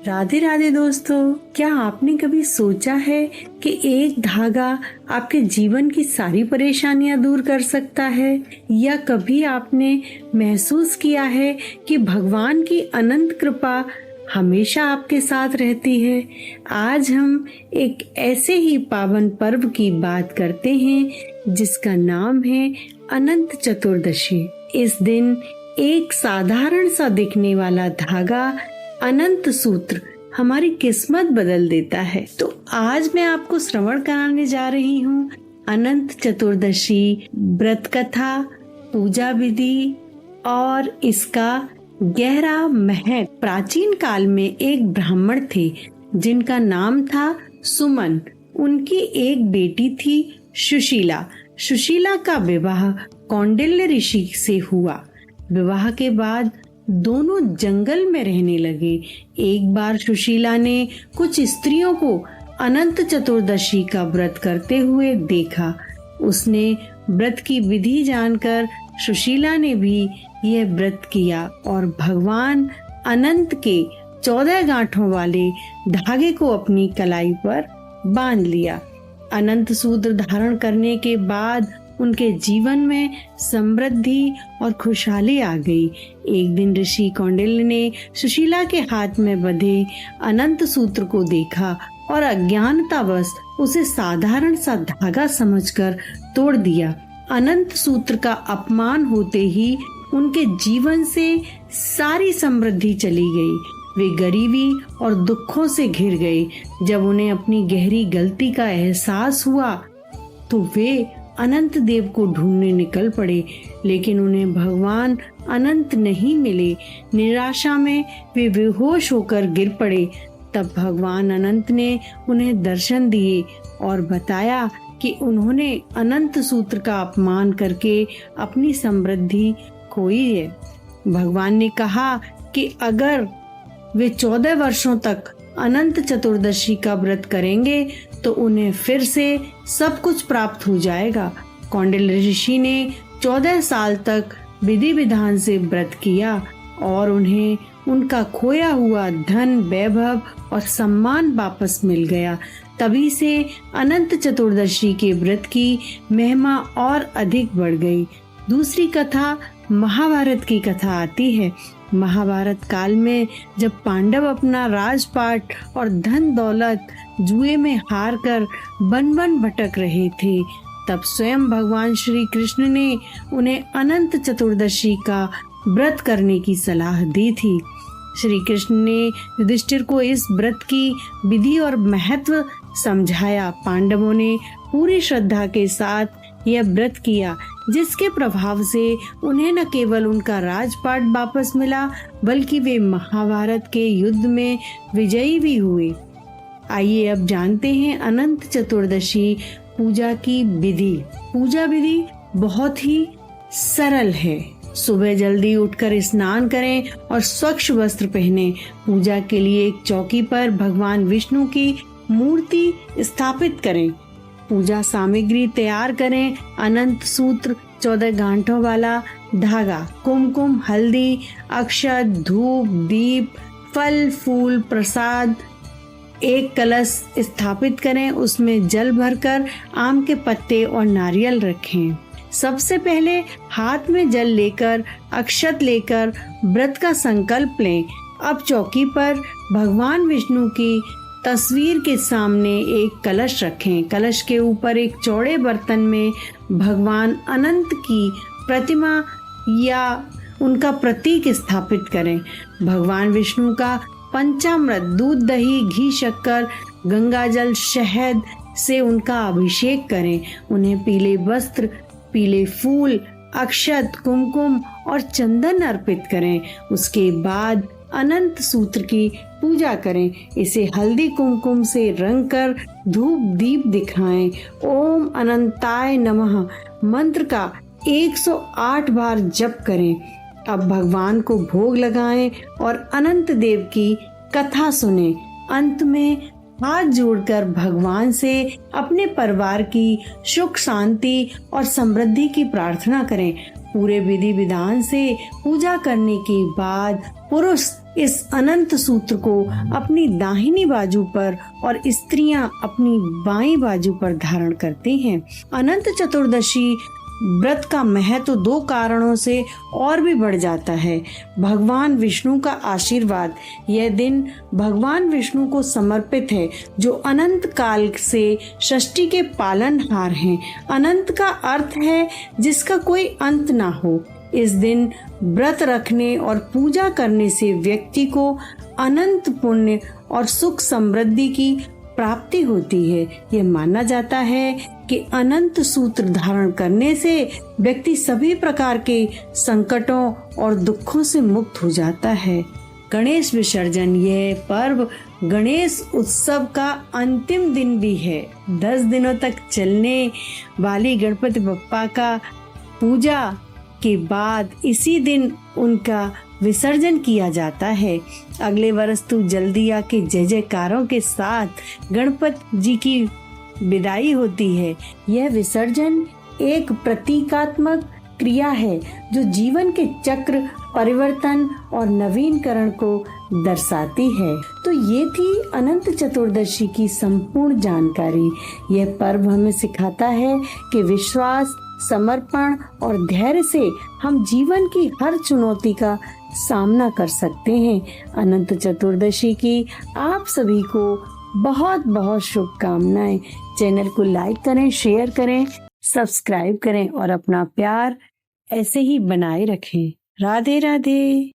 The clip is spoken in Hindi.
राधे राधे दोस्तों, क्या आपने कभी सोचा है कि एक धागा आपके जीवन की सारी परेशानियां दूर कर सकता है? या कभी आपने महसूस किया है कि भगवान की अनंत कृपा हमेशा आपके साथ रहती है? आज हम एक ऐसे ही पावन पर्व की बात करते हैं जिसका नाम है अनंत चतुर्दशी। इस दिन एक साधारण सा दिखने वाला धागा अनंत सूत्र हमारी किस्मत बदल देता है। तो आज मैं आपको श्रवण कराने जा रही हूँ अनंत चतुर्दशी व्रत कथा, पूजा विधि और इसका गहरा महत्व। प्राचीन काल में एक ब्राह्मण थे जिनका नाम था सुमन। उनकी एक बेटी थी सुशीला। सुशीला का विवाह कौंडिल्य ऋषि से हुआ। विवाह के बाद दोनों जंगल में रहने लगे। एक बार सुशीला ने कुछ स्त्रियों को अनंत चतुर्दशी का व्रत करते हुए देखा। उसने व्रत की विधि जानकर सुशीला ने भी यह व्रत किया और भगवान अनंत के 14 गांठों वाले धागे को अपनी कलाई पर बांध लिया। अनंत सूत्र धारण करने के बाद उनके जीवन में समृद्धि और खुशहाली आ गई। एक दिन ऋषि कौंडिल्य ने सुशीला के हाथ में बंधे अनंत सूत्र को देखा और अज्ञानतावश उसे साधारण सा धागा समझकर तोड़ दिया। अनंत सूत्र का अपमान होते ही उनके जीवन से सारी समृद्धि चली गई। वे गरीबी और दुखों से घिर गए। जब उन्हें अपनी गहरी गलती का एहसास हुआ तो वे अनंत देव को ढूंढने निकल पड़े, लेकिन उन्हें भगवान अनंत नहीं मिले। निराशा में वे बेहोश होकर गिर पड़े। तब भगवान अनंत ने उन्हें दर्शन दिए और बताया कि उन्होंने अनंत सूत्र का अपमान करके अपनी समृद्धि खोई है। भगवान ने कहा कि अगर वे 14 वर्षों तक अनंत चतुर्दशी का व्रत करेंगे तो उन्हें फिर से सब कुछ प्राप्त हो जाएगा। कौंडिल्य ऋषि ने 14 साल तक विधि विधान से व्रत किया और उन्हें उनका खोया हुआ धन, वैभव और सम्मान वापस मिल गया। तभी से अनंत चतुर्दशी के व्रत की महिमा और अधिक बढ़ गई। दूसरी कथा महाभारत की कथा आती है। महाभारत काल में जब पांडव अपना राजपाट और धन दौलत जुए में हार कर वन वन भटक रहे थे, तब स्वयं भगवान श्री कृष्ण ने उन्हें अनंत चतुर्दशी का व्रत करने की सलाह दी थी। श्री कृष्ण ने युधिष्ठिर को इस व्रत की विधि और महत्व समझाया। पांडवों ने पूरी श्रद्धा के साथ यह व्रत किया, जिसके प्रभाव से उन्हें न केवल उनका राजपाट वापस मिला बल्कि वे महाभारत के युद्ध में विजयी भी हुए। आइए अब जानते हैं अनंत चतुर्दशी पूजा की विधि। पूजा विधि बहुत ही सरल है। सुबह जल्दी उठकर स्नान करें और स्वच्छ वस्त्र पहनें। पूजा के लिए एक चौकी पर भगवान विष्णु की मूर्ति स्थापित करें। पूजा सामग्री तैयार करें। अनंत सूत्र, 14 गांठों वाला धागा, कुमकुम, हल्दी, अक्षत, धूप, दीप, फल फूल, प्रसाद। एक कलश स्थापित करें, उसमें जल भरकर आम के पत्ते और नारियल रखें। सबसे पहले हाथ में जल लेकर, अक्षत लेकर व्रत का संकल्प लें। अब चौकी पर भगवान विष्णु की तस्वीर के सामने एक कलश रखें। कलश के ऊपर एक चौड़े बर्तन में भगवान अनंत की प्रतिमा या उनका प्रतीक स्थापित करें। भगवान विष्णु का पंचामृत, दूध, दही, घी, शक्कर, गंगाजल, शहद से उनका अभिषेक करें। उन्हें पीले वस्त्र, पीले फूल, अक्षत, कुमकुम और चंदन अर्पित करें। उसके बाद अनंत सूत्र की पूजा करें। इसे हल्दी कुमकुम से रंग कर धूप दीप दिखाएं। ओम अनंताय नमः मंत्र का 108 बार जप करें। अब भगवान को भोग लगाएं और अनंत देव की कथा सुने। अंत में हाथ जोड़कर भगवान से अपने परिवार की सुख, शांति और समृद्धि की प्रार्थना करें। पूरे विधि विधान से पूजा करने के बाद पुरुष इस अनंत सूत्र को अपनी दाहिनी बाजू पर और स्त्रियां अपनी बाईं बाजू पर धारण करती हैं। अनंत चतुर्दशी व्रत का महत्व दो कारणों से और भी बढ़ जाता है। भगवान विष्णु का आशीर्वाद। यह दिन भगवान विष्णु को समर्पित है, जो अनंत काल से षष्ठी के पालनहार हैं। अनंत का अर्थ है जिसका कोई अंत ना हो। इस दिन व्रत रखने और पूजा करने से व्यक्ति को अनंत पुण्य और सुख समृद्धि की प्राप्ति होती है। यह माना जाता है कि अनंत सूत्र धारण करने से व्यक्ति सभी प्रकार के संकटों और दुखों से मुक्त हो जाता है। गणेश विसर्जन। यह पर्व गणेश उत्सव का अंतिम दिन भी है। 10 दिनों तक चलने वाली गणपति बप्पा का पूजा के बाद इसी दिन उनका विसर्जन किया जाता है। अगले वर्ष तो जल्दी आके जय जयकारों के साथ गणपति जी की विदाई होती है। यह विसर्जन एक प्रतीकात्मक क्रिया है जो जीवन के चक्र, परिवर्तन और नवीनकरण को दर्शाती है। तो ये थी अनंत चतुर्दशी की संपूर्ण जानकारी। यह पर्व हमें सिखाता है कि विश्वास, समर्पण और धैर्य से हम जीवन की हर चुनौती का सामना कर सकते हैं। अनंत चतुर्दशी की आप सभी को बहुत बहुत शुभकामनाएं। चैनल को लाइक करें, शेयर करें, सब्सक्राइब करें और अपना प्यार ऐसे ही बनाए रखें। राधे राधे।